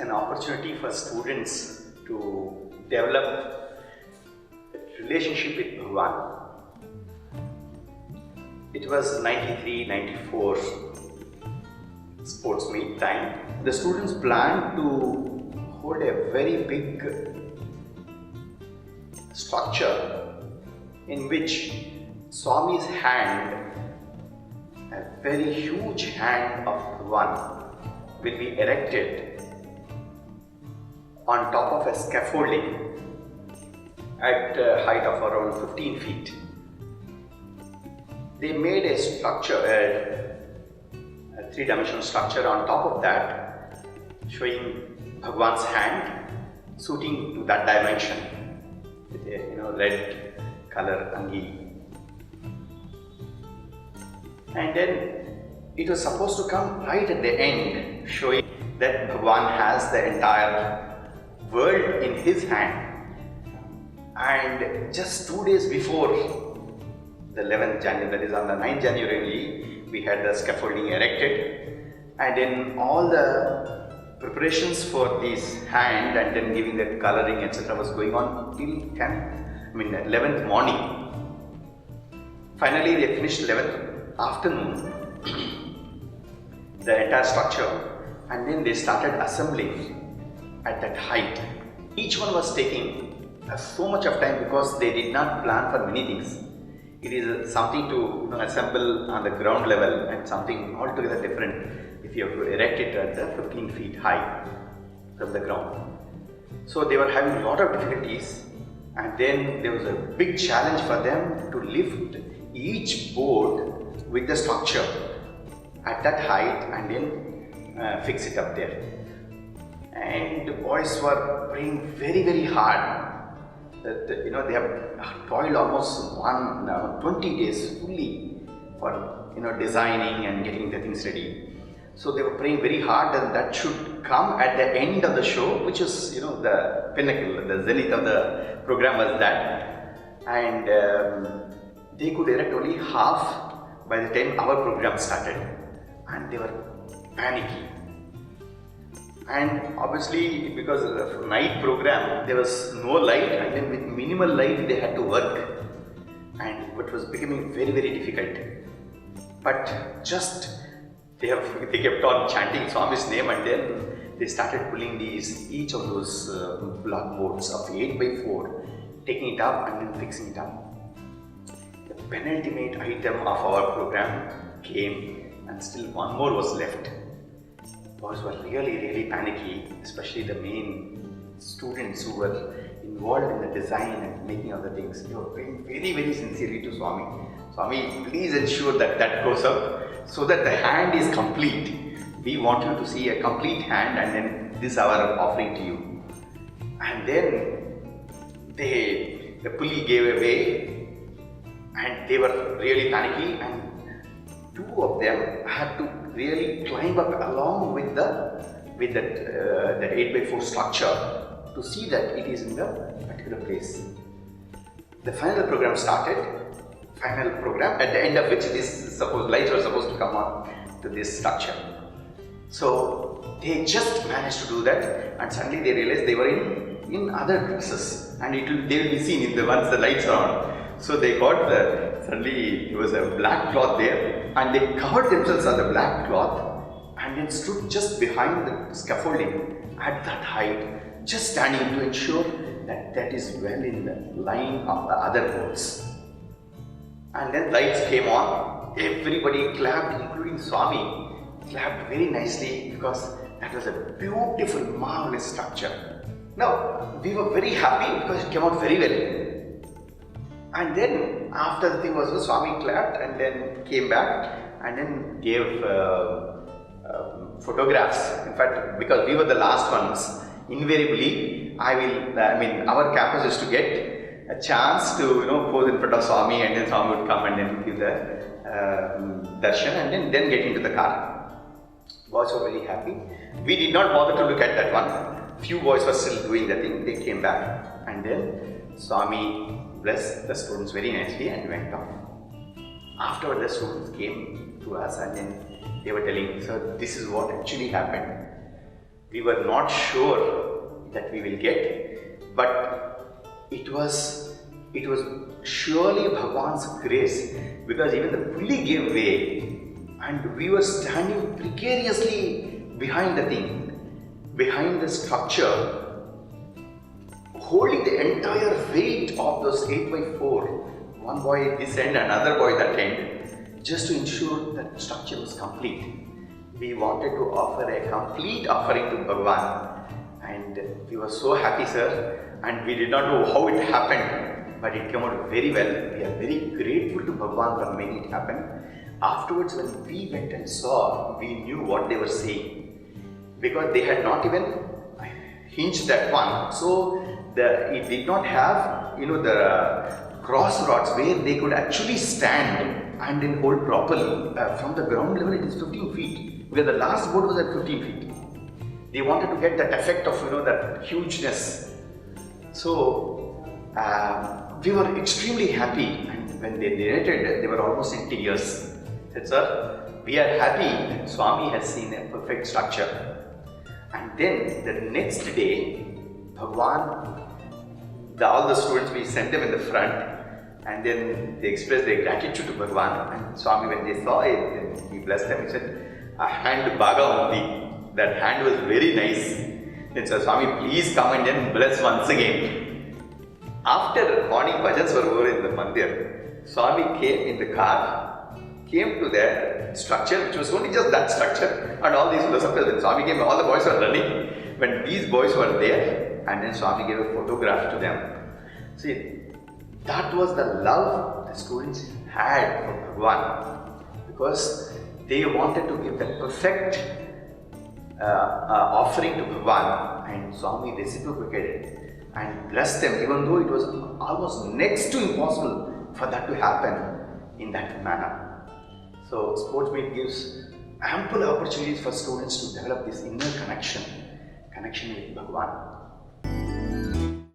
an opportunity for students to develop a relationship with Bhagavan. It was 93-94 sports meet time. The students planned to hold a very big structure in which Swami's hand, a very huge hand of Bhagavan, will be erected on top of a scaffolding at a height of around 15 feet. They made a structure, a three-dimensional structure on top of that, showing Bhagavan's hand suiting to that dimension with a red color angi. And then it was supposed to come right at the end, showing that Bhagavan has the entire world in his hand. And just 2 days before the 11th January, that is on the 9th January, we had the scaffolding erected, and then all the preparations for this hand and then giving that coloring etc. was going on till 11th morning. Finally they finished 11th afternoon the entire structure, and then they started assembling at that height. Each one was taking so much of time because they did not plan for many things. It is something to assemble on the ground level and something altogether different if you have to erect it at the 15 feet high from the ground. So they were having a lot of difficulties, and then there was a big challenge for them to lift each board with the structure at that height and then fix it up there. And the boys were praying very hard. That they have toiled almost 20 days fully for designing and getting the things ready. So they were praying very hard that that should come at the end of the show, which is the pinnacle, the zenith of the program was that. And they could erect only half by the time our program started, and they were panicky. And obviously, because of the night program, there was no light, and then with minimal light they had to work, and it was becoming very difficult. But just they kept on chanting Swami's name, and then they started pulling each of those blockboards of 8x4, taking it up and then fixing it up. The penultimate item of our program came, and still one more was left. Boys were really panicky, especially the main students who were involved in the design and making of the things. They were praying very sincerely to Swami. Swami, please ensure that that goes up so that the hand is complete. We want you to see a complete hand, and then this is our offering to you. And then the pulley gave away, and they were really panicky, and two of them had to really climb up along with that 8x4 structure to see that it is in the particular place. The final program started. At the end of which lights were supposed to come on to this structure. So they just managed to do that, and suddenly they realized they were in other dresses, and they will be seen once the lights are on. So they got suddenly there was a black cloth there, and they covered themselves on the black cloth and then stood just behind the scaffolding at that height, just standing to ensure that that is well in the line of the other boards. And then lights came on, everybody clapped, including Swami, clapped very nicely because that was a beautiful, marvelous structure. Now, we were very happy because it came out very well. And then after the thing was over, Swami clapped and then came back and then gave photographs. In fact, because we were the last ones, invariably our campus used to get a chance to pose in front of Swami, and then Swami would come and then give the darshan and then get into the car. Boys were very happy. We did not bother to look at that one. Few boys were still doing the thing. They came back, and then Swami blessed the students very nicely and went off. Afterward, the students came to us and then they were telling, "Sir, this is what actually happened." we were not sure that we will get, but it was surely Bhagwan's grace, because even the pulley gave way and we were standing precariously behind the thing, behind the structure, holding the entire weight of those 8x4, one boy at this end, another boy that end, just to ensure that the structure was complete. We wanted to offer a complete offering to Bhagwan, and we were so happy, sir, and we did not know how it happened, but it came out very well. We are very grateful to Bhagwan for making it happen. Afterwards, when we went and saw, we knew what they were saying, because they had not even hinged that one, so it did not have, the cross rods where they could actually stand and then hold properly. From the ground level, it is 15 feet, where the last boat was at 15 feet. They wanted to get that effect of, that hugeness. So we were extremely happy, and when they narrated, they were almost in tears. Said, sir, we are happy that Swami has seen a perfect structure. And then the next day, Bhagwan, all the students, we sent them in the front, and then they expressed their gratitude to Bhagwan. And Swami, when they saw it, then he blessed them. He said, a hand baga undi. That hand was very nice. Then said, Swami, please come and then bless once again. After morning bhajans were over in the mandir, Swami came in the car, came to the structure, which was only just that structure, and all these philosophers. When Swami came, all the boys were running. When these boys were there, and then Swami gave a photograph to them. See, that was the love the students had for Bhagwan, because they wanted to give the perfect offering to Bhagwan, and Swami reciprocated and blessed them, even though it was almost next to impossible for that to happen in that manner. So, sports meet gives ample opportunities for students to develop this inner connection with Bhagwan.